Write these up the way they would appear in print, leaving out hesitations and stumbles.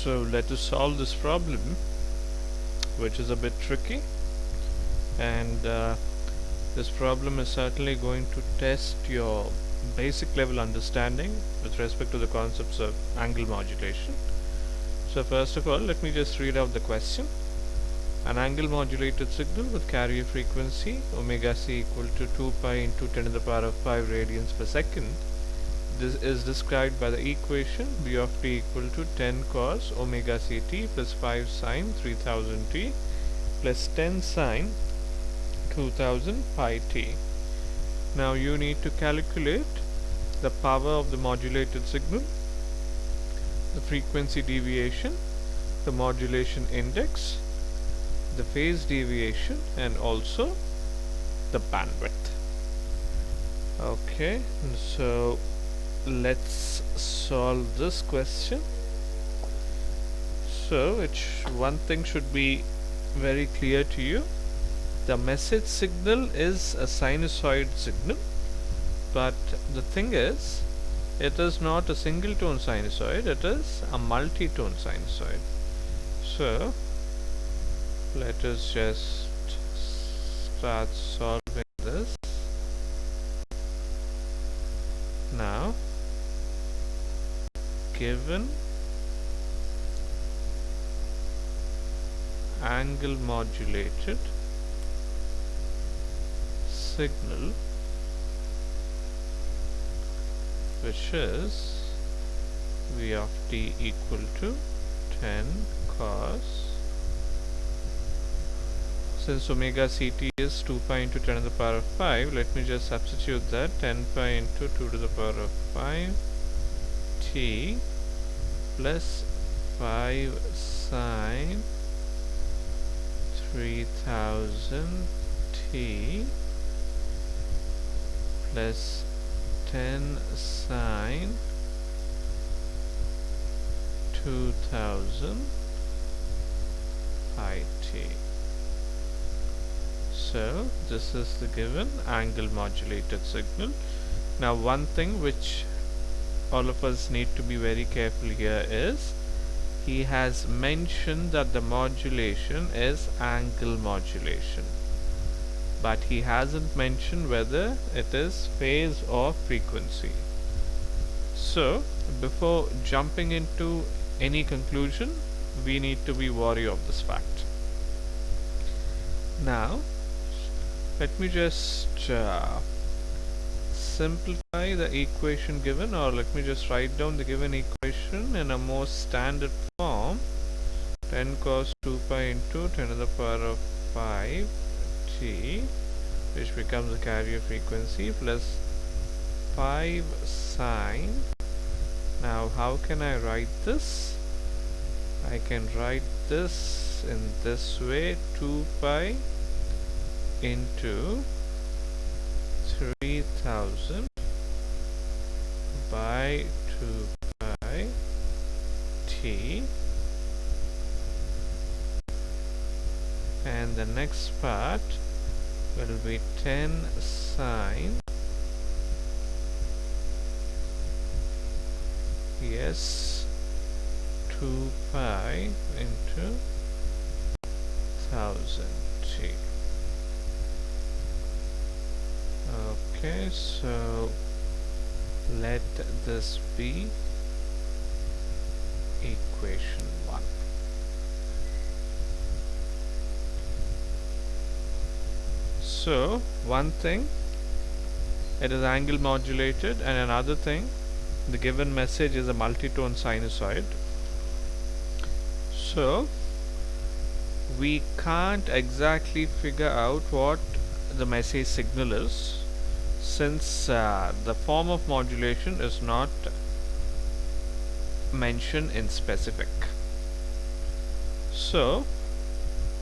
So let us solve this problem, which is a bit tricky, and this problem is certainly going to test your basic level understanding with respect to the concepts of angle modulation. So first of all, let me just read out the question. An angle modulated signal with carrier frequency omega c equal to 2 pi into 10 to the power of 5 radians per second. This is described by the equation b of t equal to 10 cos omega ct plus 5 sin 3000 t plus 10 sin 2000 pi t. Now you need to calculate the power of the modulated signal, the frequency deviation, the modulation index, the phase deviation, and also the bandwidth. Okay, so let's solve this question. So one thing should be very clear to you. The message signal is a sinusoid signal, but the thing is, it is not a single tone sinusoid, it is a multi-tone sinusoid. So let us just start solving this. Now, given angle modulated signal, which is v of t equal to 10 cos, since omega ct is 2 pi into 10 to the power of 5, let me just substitute that 10 pi into 2 to the power of 5 t plus 5 sine 3000 t plus 10 sine 2000 pi t. So this is the given angle modulated signal. Now one thing which all of us need to be very careful here is, he has mentioned that the modulation is angle modulation, but he hasn't mentioned whether it is phase or frequency. So before jumping into any conclusion, we need to be wary of this fact. Now let me just simplify the equation given, or let me just write down the given equation in a more standard form. 10 cos 2 pi into 10 to the power of 5 t, which becomes the carrier frequency, plus 5 sine. Now how can I write this? I can write this in this way: 2 pi into 3000 by 2 pi t, and the next part will be 10 sine, yes, 2 pi into 1000 t. Okay, so let this be equation 1. So one thing, it is angle modulated, and another thing, the given message is a multi-tone sinusoid. So we can't exactly figure out what the message signal is, since the form of modulation is not mentioned in specific. So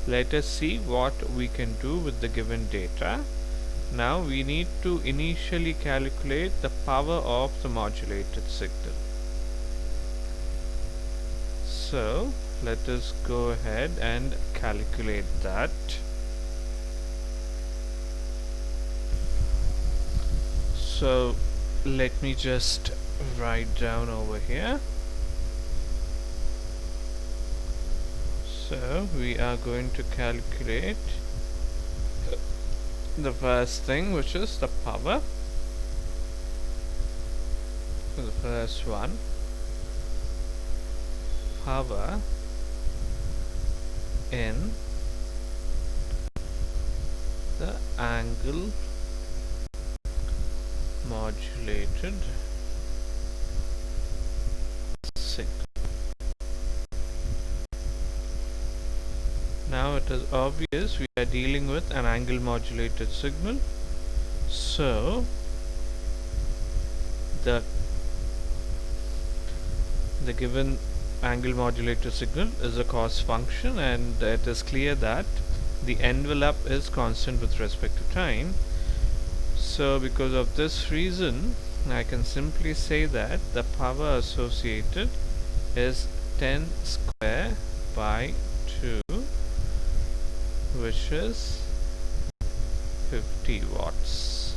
let us see what we can do with the given data. Now we need to initially calculate the power of the modulated signal. So let us go ahead and calculate that. So let me just write down over here. So we are going to calculate the first thing, which is the power. So the first one, power in the angle modulated signal. Now it is obvious we are dealing with an angle modulated signal, so the given angle modulated signal is a cos function, and it is clear that the envelope is constant with respect to time. So because of this reason, I can simply say that the power associated is 10 square by 2, which is 50 watts.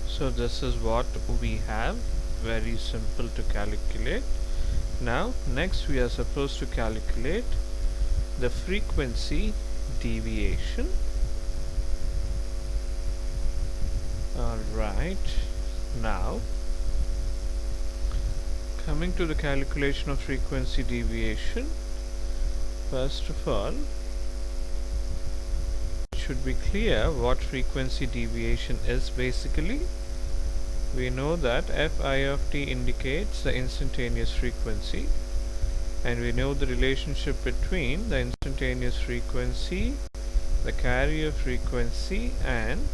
So this is what we have, very simple to calculate. Now next we are supposed to calculate the frequency deviation. Alright, now coming to the calculation of frequency deviation, first of all it should be clear what frequency deviation is. Basically, we know that Fi of t indicates the instantaneous frequency, and we know the relationship between the instantaneous frequency, the carrier frequency, and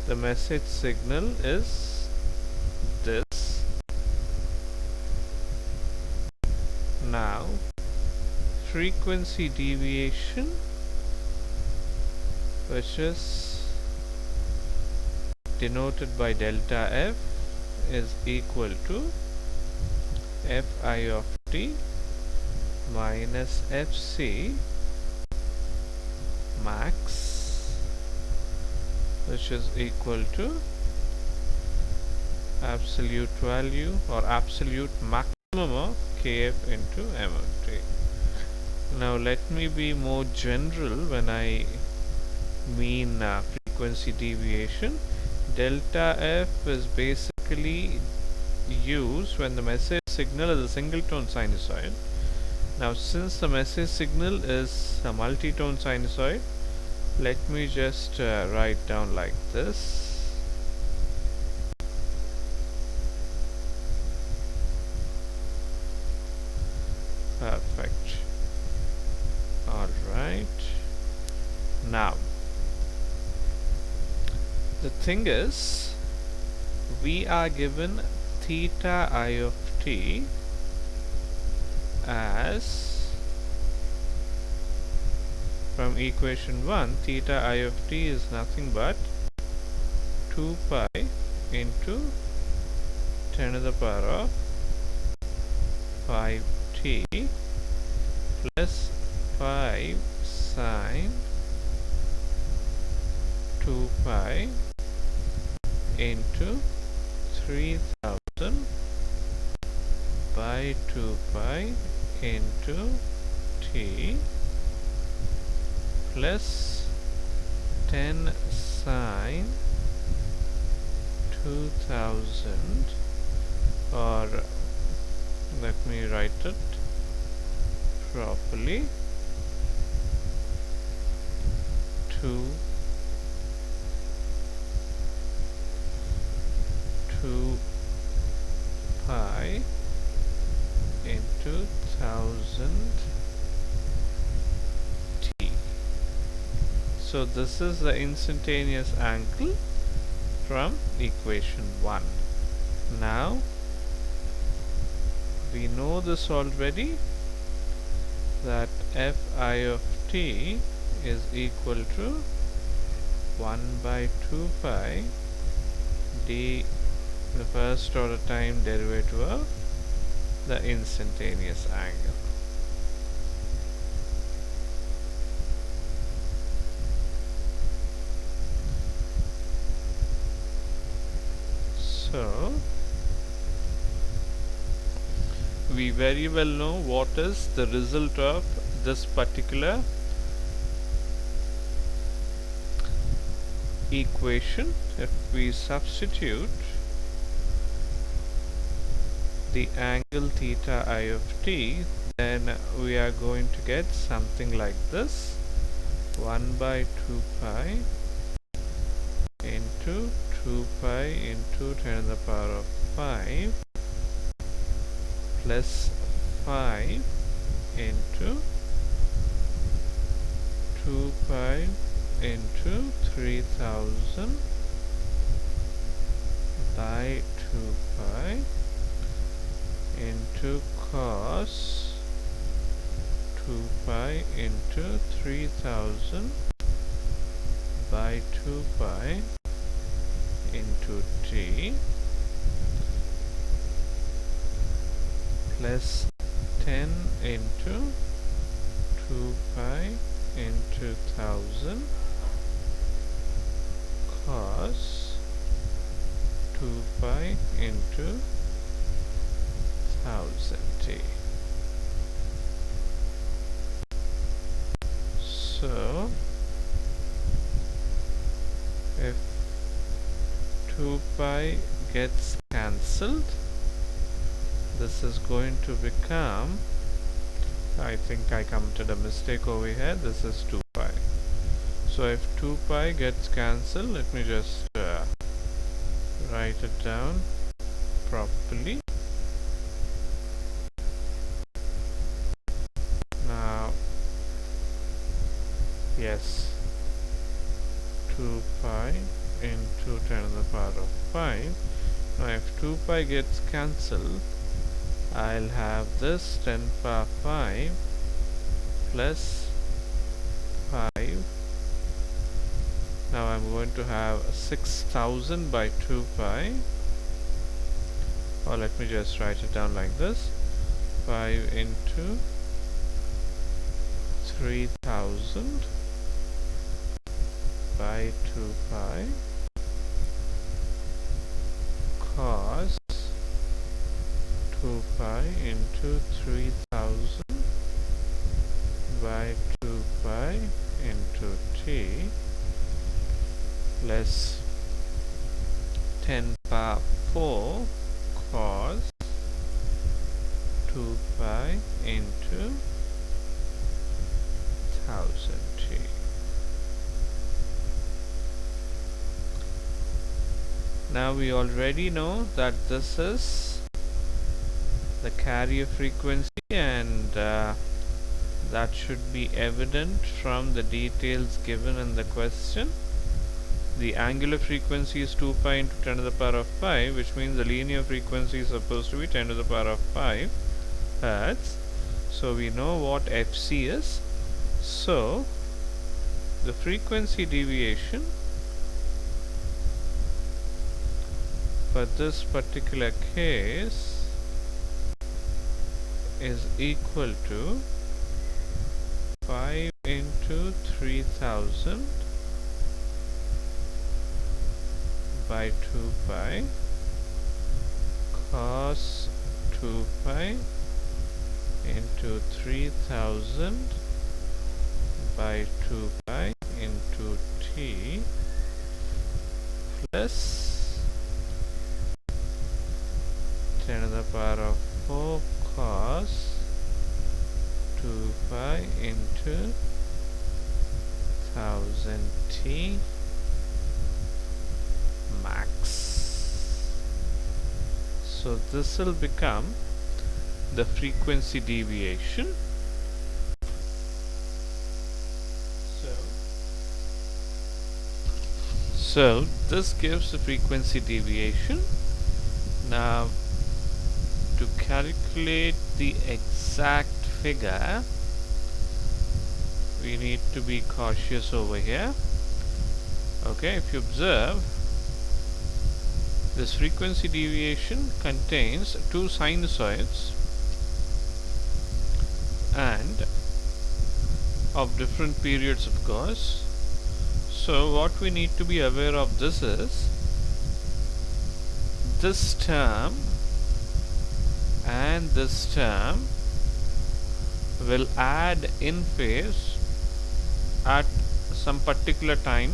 the message signal is this. Now frequency deviation, which is denoted by delta f, is equal to Fi of t minus Fc max, which is equal to absolute value or absolute maximum of kf into m of t. Now let me be more general when I mean frequency deviation. Delta f is basically used when the message signal is a single tone sinusoid. Now since the message signal is a multi-tone sinusoid, let me just write down like this. Perfect. Alright. Now the thing is, we are given theta I of t as, from equation 1, theta I of t is nothing but 2 pi into 10 to the power of 5t plus 5 sine 2 pi into 3000 by 2 pi into t plus 10 sine 2000, or let me write it properly, 2 pi into 1000 t. So this is the instantaneous angle from equation 1. Now we know this already, that Fi of t is equal to 1 by 2 pi d, the first order time derivative of the instantaneous angle. So we very well know what is the result of this particular equation. If we substitute the angle theta I of t, then we are going to get something like this: 1 by 2 pi into 2 pi into 10 to the power of 5 plus 5 into 2 pi into 3000 by 2 pi into cos 2 pi into 3000 by 2 pi into t plus 10 into 2 pi into 1000 cos 2 pi into 1000 t. So if 2 pi gets cancelled, this is going to become, I think I committed a mistake over here, this is 2 pi. So if 2 pi gets cancelled, let me just write it down properly. Now, yes, 2 pi into 10 to the power of 5. Now if 2 pi gets cancelled, I'll have this 10 power 5 plus 5. Now I'm going to have 6000 by 2 pi, or let me just write it down like this: 5 into 3000 by 2 pi cos 2 pi into 3000 by 2 pi into t plus 10 power 4 cos 2 pi into 1000 t. Now we already know that this is the carrier frequency, and that should be evident from the details given in the question. The angular frequency is 2 pi into 10 to the power of 5, which means the linear frequency is supposed to be 10 to the power of 5 Hertz. So we know what Fc is. So the frequency deviation for this particular case is equal to 5 into 3000 by 2 pi cos 2 pi into 3000 by 2 pi into t plus 10 to the power of 4 cos 2 pi into 1000 t max. So this will become the frequency deviation. So this gives the frequency deviation. Now to calculate the exact figure, we need to be cautious over here. Okay, if you observe, this frequency deviation contains two sinusoids and of different periods, of course. So what we need to be aware of this is this term and and this term will add in phase at some particular time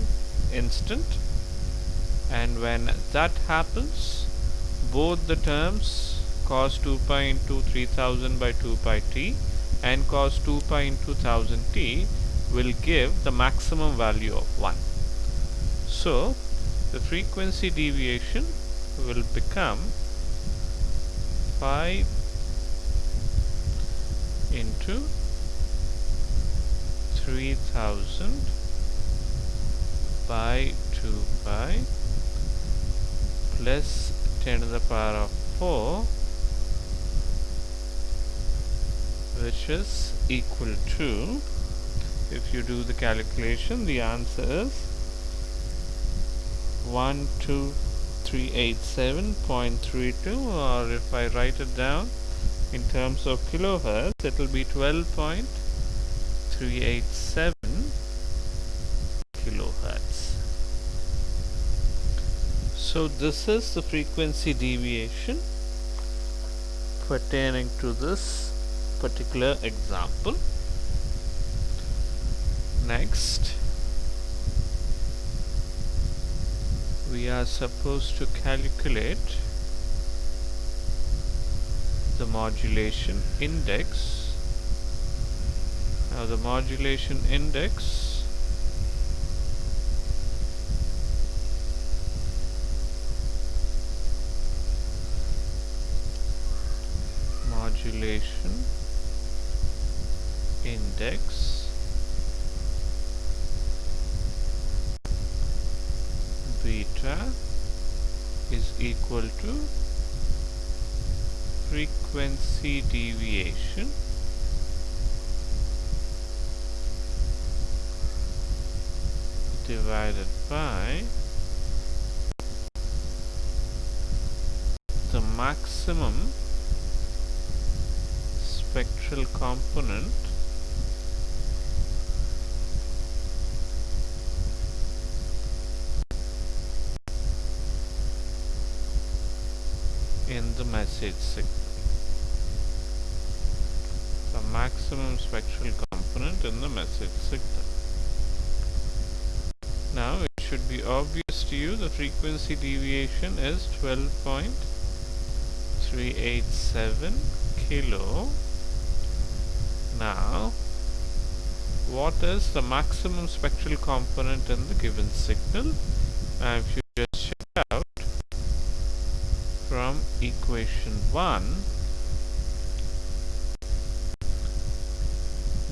instant, and when that happens, both the terms cos 2 pi into 3000 by 2 pi t and cos 2 pi into 1000 t will give the maximum value of 1. So the frequency deviation will become 5 into 3000 by 2 pi plus 10 to the power of 4, which is equal to, if you do the calculation, the answer is 12387.32, or if I write it down in terms of kilohertz, it will be 12.387 kilohertz. So this is the frequency deviation pertaining to this particular example. Next, we are supposed to calculate the modulation index. Now the modulation index beta is equal to frequency deviation divided by the maximum spectral component in the message signal. The maximum spectral component in the message signal. Now it should be obvious to you the frequency deviation is 12.387 kilo. Now, what is the maximum spectral component in the given signal? Now, if you just check out from equation 1,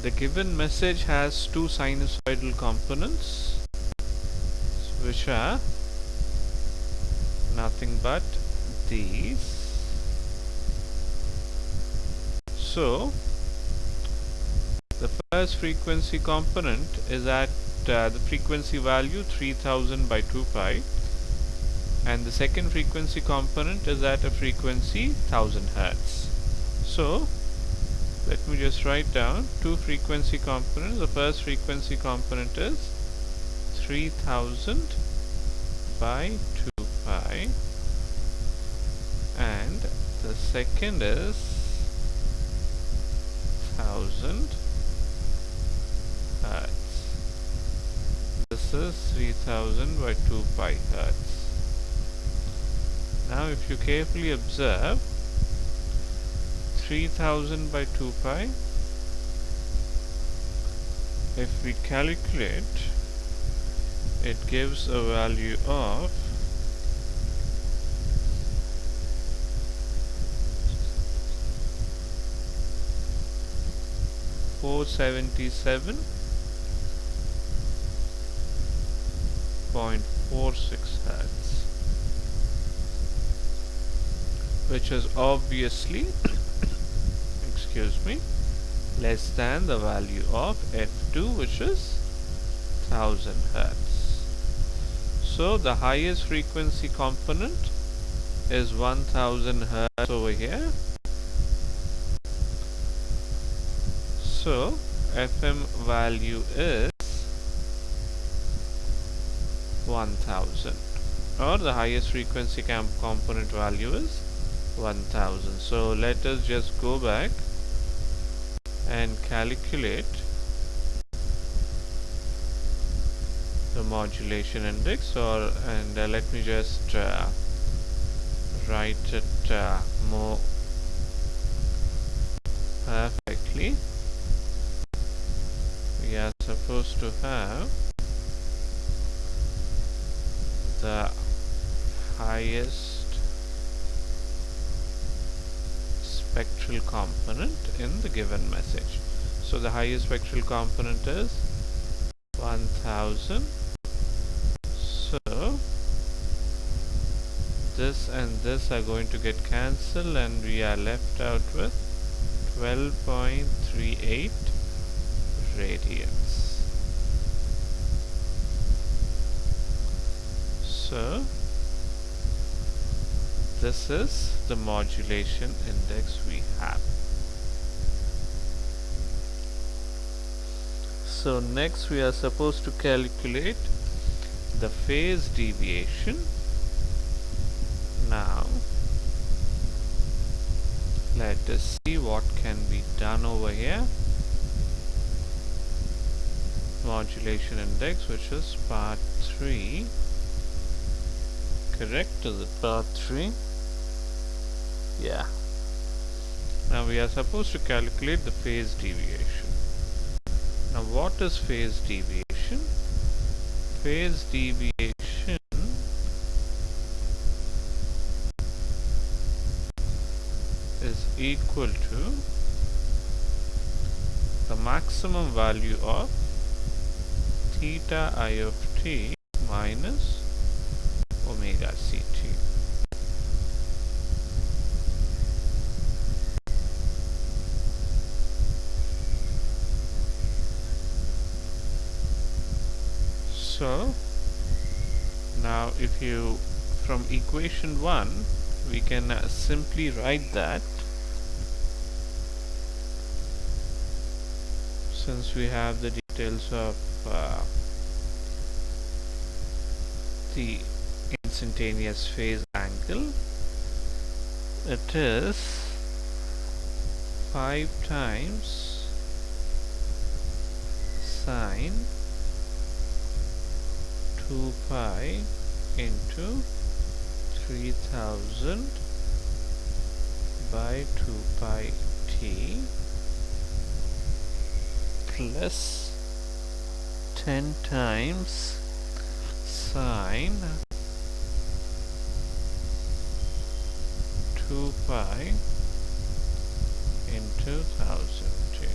the given message has two sinusoidal components, which are nothing but these. So, the first frequency component is at the frequency value 3000 by 2 pi, and the second frequency component is at a frequency 1000 Hertz. So let me just write down two frequency components. The first frequency component is 3000 by 2 pi, and the second is 1000 Hertz. This is 3000 by 2 pi Hertz. Now if you carefully observe, 3000 by 2 pi, if we calculate, it gives a value of 477.46 Hertz, which is obviously excuse me, less than the value of f2, which is 1000 Hertz. So the highest frequency component is 1000 Hertz over here. So FM value is 1000, or the highest frequency component value is 1000. So let us just go back and calculate the modulation index, and let me just write it more perfectly. We are supposed to have the highest spectral component in the given message. So the highest spectral component is 1000. So this and this are going to get cancelled, and we are left out with 12.38 radians. So this is the modulation index we have. So next we are supposed to calculate the phase deviation. Now let us see what can be done over here. Modulation index, which is part 3. Correct? Is it part 3? Yeah. Now we are supposed to calculate the phase deviation. Now what is phase deviation? Phase deviation is equal to the maximum value of theta I of t minus omega ct. So now if you, from equation 1, we can simply write that, since we have the details of the instantaneous phase angle, it is 5 times sine 2 pi into 3000 by 2 pi t plus 10 times sine 2 pi into 1000 t.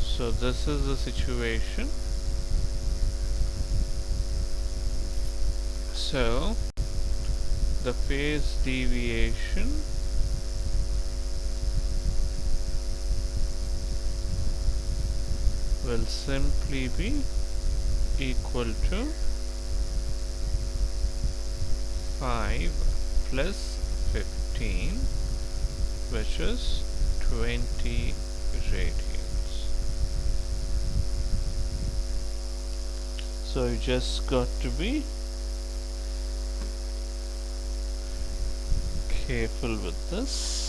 So this is the situation. So the phase deviation will simply be equal to 5 plus 15, which is 20 radians. So you just got to be careful with this.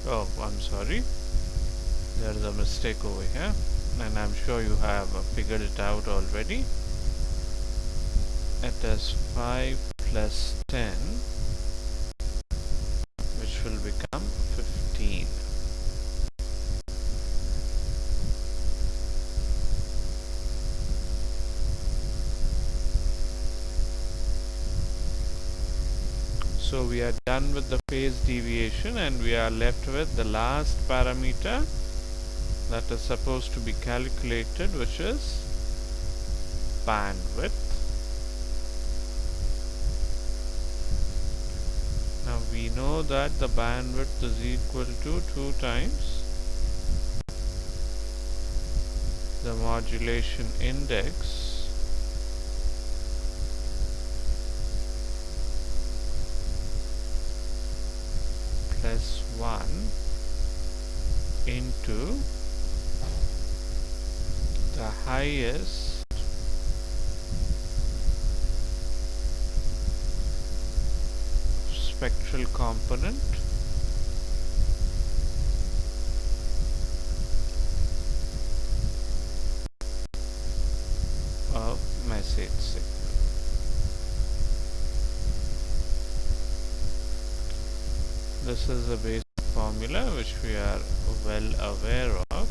Oh, I'm sorry, there is a mistake over here, and I'm sure you have figured it out already. It is 5 plus 10, which will become 15. So we are done with the phase deviation, and we are left with the last parameter that is supposed to be calculated, which is bandwidth. Now we know that the bandwidth is equal to 2 times the modulation index plus 1 into highest spectral component of message signal. This is the basic formula which we are well aware of.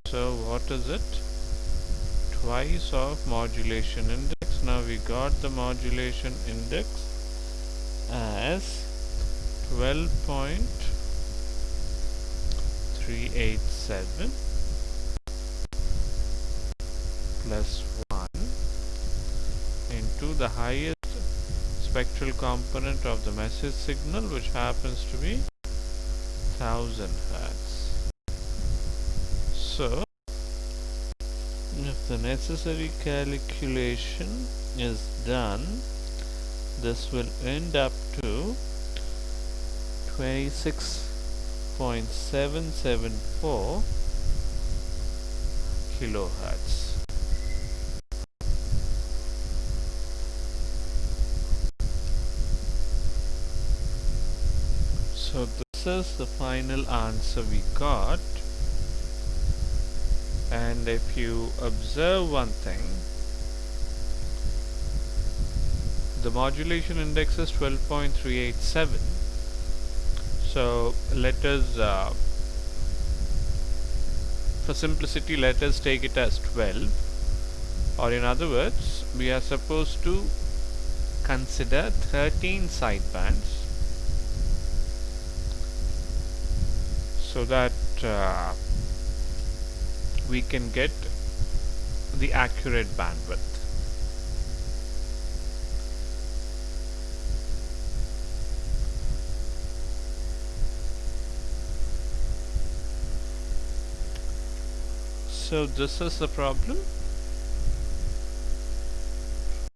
So what is it? Twice of modulation index. Now we got the modulation index as 12.387 plus 1 into the highest spectral component of the message signal, which happens to be 1000 Hertz. So if the necessary calculation is done, this will end up to 26.774 kilohertz. So this is the final answer we got. And if you observe one thing, the modulation index is 12.387. So let us, for simplicity, let us take it as 12. Or in other words, we are supposed to consider 13 sidebands so that we can get the accurate bandwidth. So this is the problem.